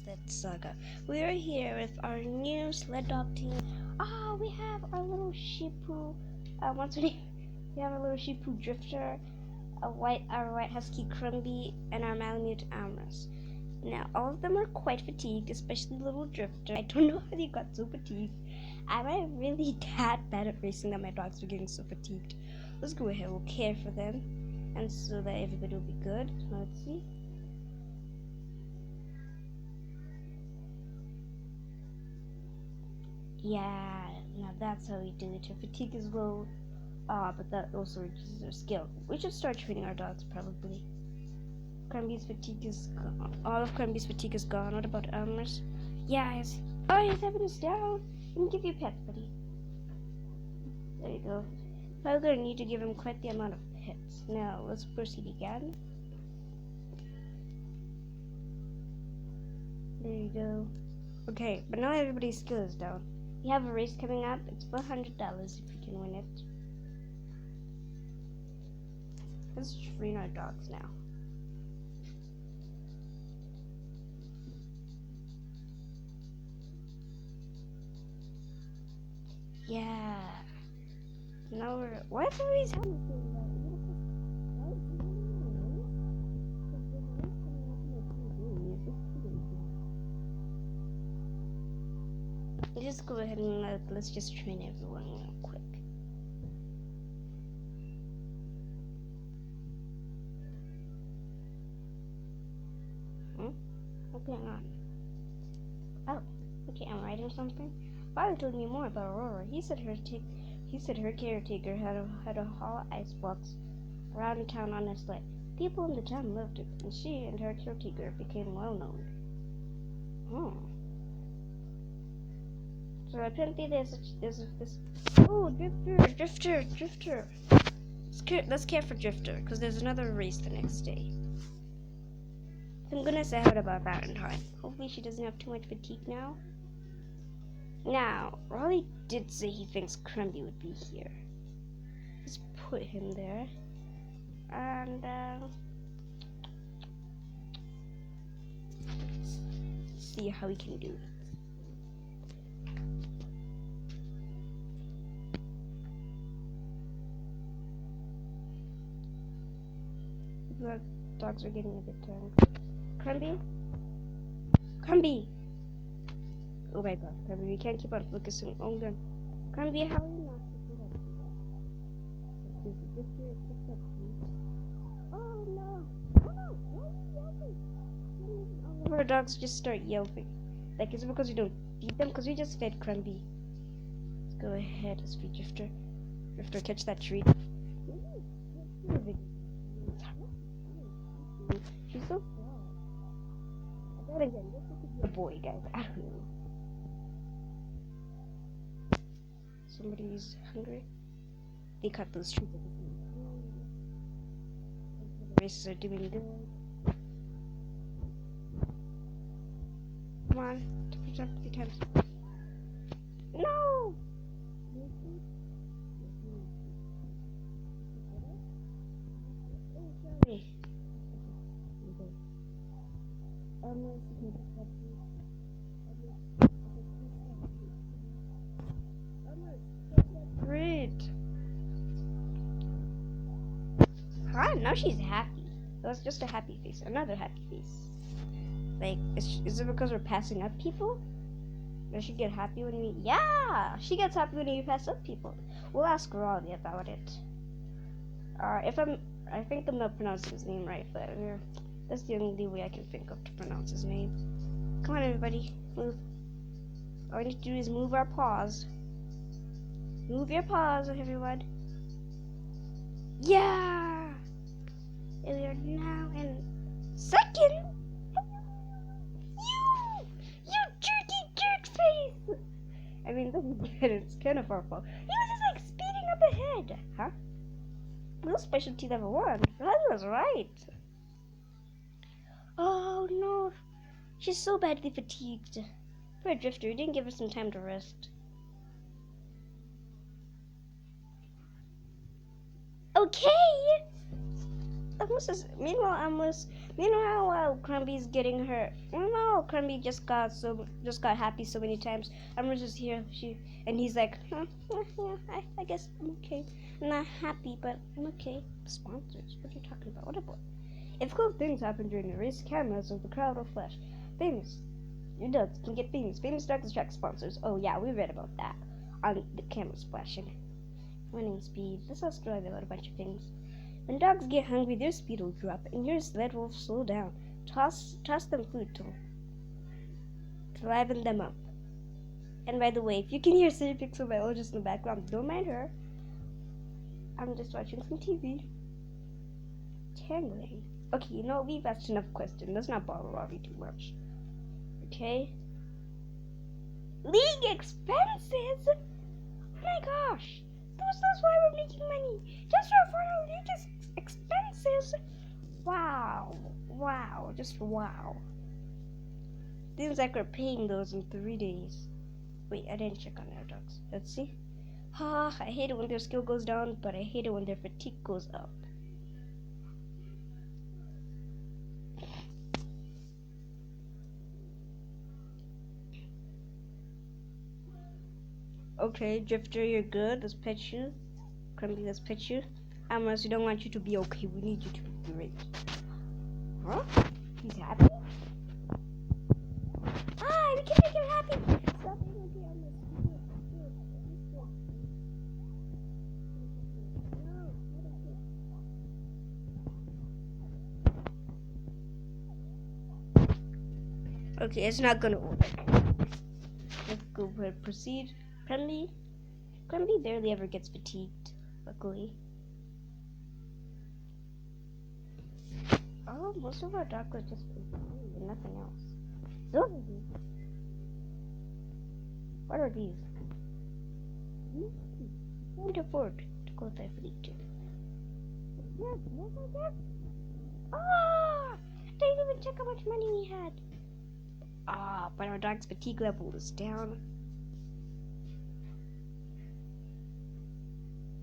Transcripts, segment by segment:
Sled Saga. We are here with our new sled dog team. We have our little sheepoo. We have our little sheepoo Drifter, our white husky Crumby, and our Malamute Amorous. Now, all of them are quite fatigued, especially little Drifter. I don't know how they got so fatigued. Am I really that bad at racing that my dogs are getting so fatigued? Let's go ahead. We'll care for them, and so that everybody will be good. Let's see. Yeah, now that's how we do it. Your fatigue is low, but that also reduces their skill. We should start training our dogs, probably. Crumby's fatigue is gone. All of Crumby's fatigue is gone. What about Elmer's? Yeah, his evidence down. Let me give you a pet, buddy. There you go. Probably gonna need to give him quite the amount of pets. Now, let's proceed again. There you go. Okay, but now everybody's skill is down. We have a race coming up. It's $400 if we can win it. Let's train our dogs now. Yeah. Now we're. Why is always happening? Just go ahead and let's just train everyone real quick. What's going on? Oh, okay, I'm writing something. Father told me more about Aurora. He said her caretaker had a haul ice box around town on a sled. People in the town loved it, and she and her caretaker became well known. So apparently there's this. Oh, Drifter. Let's care for Drifter, because there's another race the next day. I'm gonna say out about Valentine. Hopefully she doesn't have too much fatigue now. Now, Raleigh did say he thinks Crumby would be here. Let's put him there. And, see how we can do it. The dogs are getting a bit tired. Crumby! Oh my god, Crumby, we can't keep on focusing on them. Crumby, how are you not? Oh no! All of our dogs just start yelping. Like, is it because we don't feed them? Because we just fed Crumby. Let's go ahead, let's feed Drifter. Drifter, catch that treat. She's so sad. I gotta get this is a boy, guys. I don't know. Somebody's hungry. They cut those trees. The races are doing good. Come on, push up 3 times. No! Great. Now she's happy. That was just a happy face. Another happy face. Like, is it because we're passing up people? Does she get happy when we... Yeah! She gets happy when we pass up people. We'll ask Raleigh about it. I think I'm not pronouncing his name right, but that's the only way I can think of to pronounce his name. Come on, everybody. Move. All we need to do is move our paws. Move your paws, everyone. Yeah! And we are now in second. You jerky jerk face! I mean, it's kind of our fault. He was just like speeding up ahead. Huh? No specialty level 1. That was right. Oh no. She's so badly fatigued. Poor Drifter, you didn't give her some time to rest. Okay! Meanwhile, Crumbly's getting her. Meanwhile, Crumbly just got happy so many times. Amber's just here. And he's like, I guess I'm okay. I'm not happy, but I'm okay. Sponsors? What are you talking about? What about? If cool things happen during the race, cameras of the crowd will flash. Famous. Your dogs can get famous. Famous dogs attract sponsors. Oh yeah, we read about that on the cameras flashing. Winning speed. This has to about a bunch of things. When dogs get hungry, their speed will drop, and your sled will slow down. Toss them food to liven them up. And by the way, if you can hear Siri Pixel biologist in the background, don't mind her. I'm just watching some TV. Tangling. Okay, you know, we've asked enough questions. Let's not bother Robbie too much. Okay? League expenses? Oh my gosh. That's why we're making money. Just for our league expenses. Wow. Just wow. Seems like we're paying those in 3 days. Wait, I didn't check on our dogs. Let's see. I hate it when their skill goes down, but I hate it when their fatigue goes up. Okay, Drifter, you're good. Let's pet you. Crumbly, let's pet you. Amorous, we don't want you to be okay. We need you to be great. Huh? He's happy? We can make him happy. Stop being okay, Amorous. Okay, it's not gonna work. Let's go ahead and proceed. Crumbly barely ever gets fatigued, luckily. Oh, most of our dogs are just fatigued and nothing else. What are these? Can't afford to go there for each other. Didn't even check how much money we had. But our dog's fatigue level is down.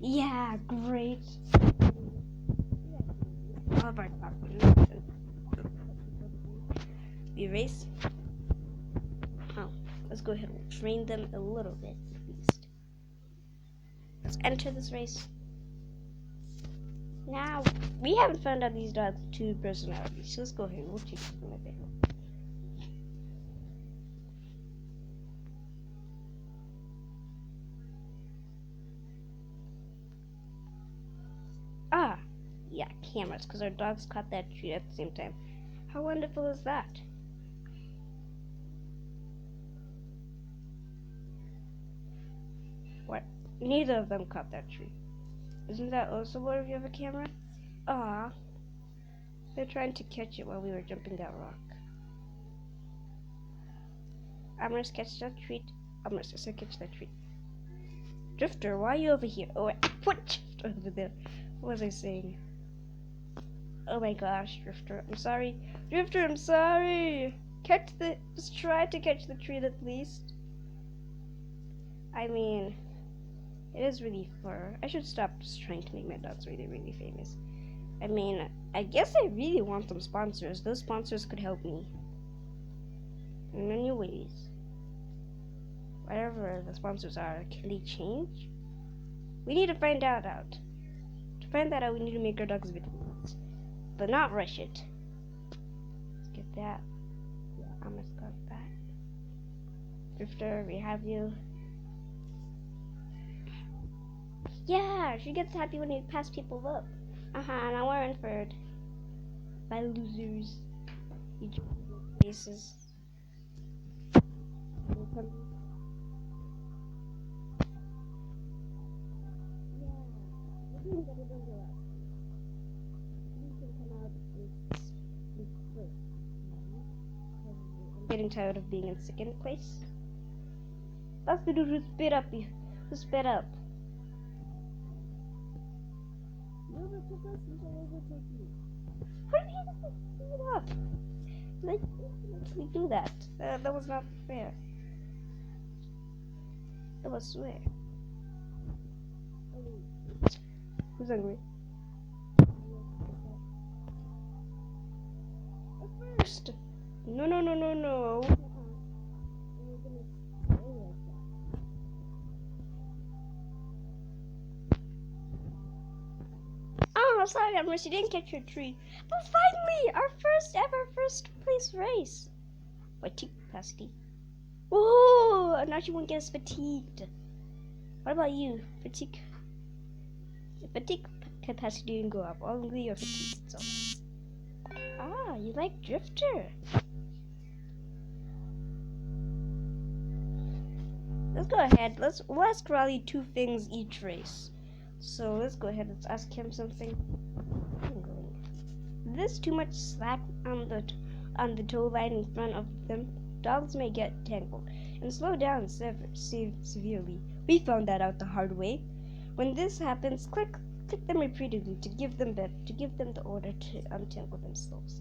Yeah, great. All of our dogs. We race. Let's go ahead and train them a little bit at least. Let's enter this race. Now, we haven't found out these dogs' two personalities, so let's go ahead and we'll check them a bit. Yeah, cameras, because our dogs caught that tree at the same time. How wonderful is that? What? Neither of them caught that tree. Isn't that also worthy of a camera? They're trying to catch it while we were jumping that rock. Amorous, catch that treat. Amorous, I catch that treat. Drifter, why are you over here? Oh, put Drifter over there. What was I saying? Oh my gosh, Drifter, I'm sorry. Drifter, I'm sorry. Just try to catch the treat at least. I mean, it is really far. I should stop just trying to make my dogs really, really famous. I mean, I guess I really want some sponsors. Those sponsors could help me in many ways. Whatever the sponsors are, can they change? We need to find that out. To find that out, we need to make our dogs vitamins, but not rush it. Let's get that. Yeah, I'm gonna start that. Drifter, we have you. Yeah, she gets happy when you pass people up. Now we're in third. By losers. You faces. I'm getting tired of being in second place. That's the dude who spit up. Who spit up? You overtook us, we shall overtake you. How did he speed up? Like, we do that. That was not fair. That was swear. Who's hungry? First. No, no, no, no, no. Oh, sorry, Amber, you didn't catch your treat. But finally, our first ever first place race. Fatigue capacity. Oh, now she won't get us fatigued. What about you? Fatigue capacity didn't go up. Only your fatigue itself. Ah, you like Drifter. Let's go ahead. We'll ask Raleigh 2 things each race. So let's go ahead. Let's ask him something. There's too much slack on the tow line in front of them. Dogs may get tangled and slow down severely. We found that out the hard way. When this happens, click them repeatedly to give them the order to untangle themselves.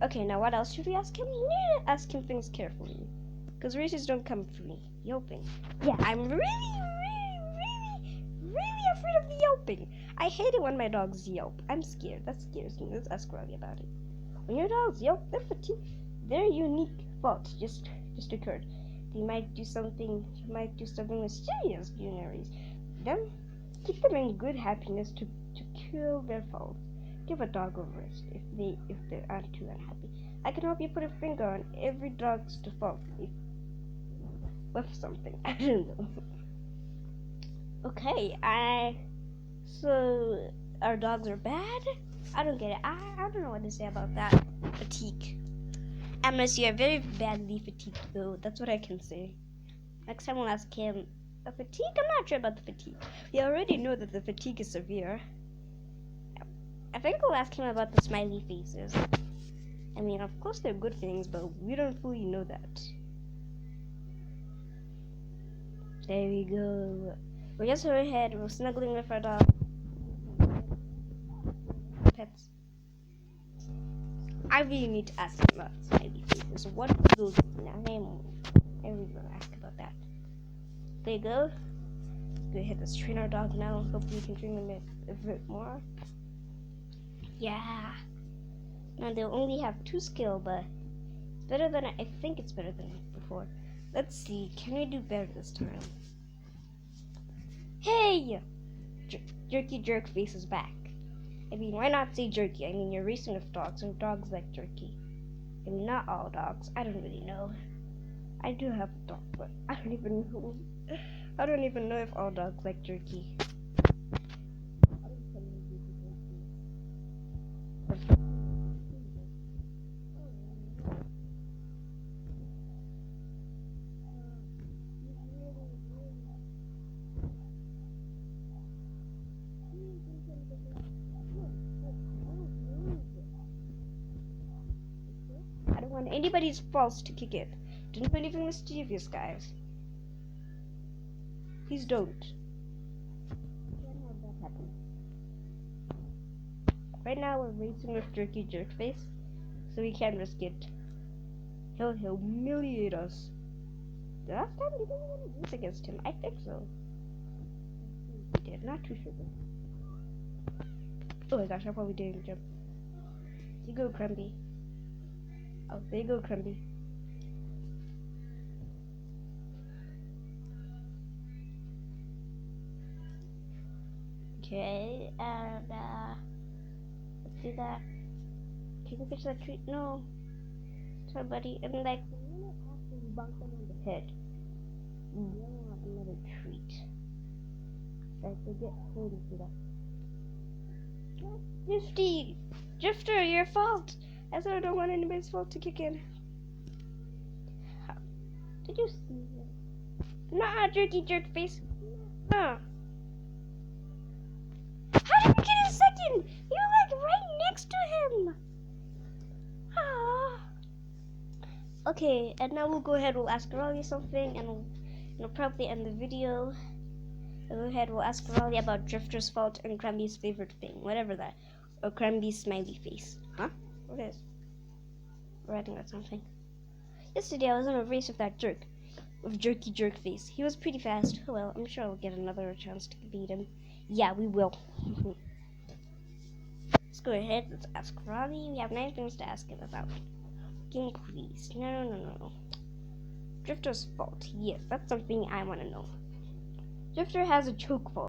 Okay, now what else should we ask him? We need to ask him things carefully, because races don't come free. Yelping. Yeah, I'm really afraid of the yelping. I hate it when my dogs yelp. I'm scared. That scares me. Let's ask Robbie about it. When your dogs yelp, their unique fault just occurred. They might do something mysterious during a race. Then keep them in good happiness to kill their faults. Give a dog a rest if they aren't too unhappy. I can help you put a finger on every dog's default with something. I don't know. Okay, so our dogs are bad? I don't get it. I don't know what to say about that. Fatigue. Unless you are very badly fatigued, though. That's what I can say. Next time we'll ask him. The fatigue? I'm not sure about the fatigue. We already know that the fatigue is severe. I think we'll ask him about the smiley faces. I mean, of course they're good things, but we don't fully know that. There we go. We're just ahead. We're snuggling with our dog. Pets. I really need to ask him about smiley faces. What do those mean? I really want to ask about that. There you go. Go ahead. Let's train our dog now. Hopefully we can train them a bit more. Yeah. Now they'll only have 2 skill, but it's better than I think it's better than before. Let's see. Can we do better this time? Hey! Jerky Jerk Face is back. I mean, why not say jerky? I mean, you're racing with dogs, and dogs like jerky. I mean, not all dogs. I don't really know. I do have a dog, but I don't even know. I don't even know if all dogs like jerky. I don't want anybody's faults to kick it. Don't do anything mischievous, guys. Please don't. Can't have that happen. Right now we're racing with Jerky Jerkface, so we can't risk it. He'll humiliate us. The last time we didn't even race against him. I think so. We did. Not too sure though. Oh my gosh, I probably didn't jump. You go, Crumby. Oh, there you go, Crumby. Okay, and let's do that. Can you catch that treat? No. Sorry, buddy. And like, I'm gonna actually bump them on the head. You don't want another treat. Like, they get hurt into that. Drifter, your fault. I said I don't want anybody's fault to kick in. How? Did you see it? Nah, Jerky Jerk Face. Nah. How did we get a second? You're like right next to him. Ah. Okay, and now we'll go ahead. We'll ask Raleigh something, and we'll probably end the video. Go ahead. We'll ask Raleigh about Drifter's fault and Cramby's favorite thing, whatever that, or Cramby's smiley face. Huh? What is? Writing about something. Yesterday I was in a race with that jerk, with Jerky Jerk Face. He was pretty fast. Oh well, I'm sure I'll get another chance to beat him. Yeah, we will. Let's go ahead. Let's ask Robbie. We have 9 things to ask him about. freaking please. No. Drifter's fault. Yes, that's something I want to know. Drifter has a choke fault.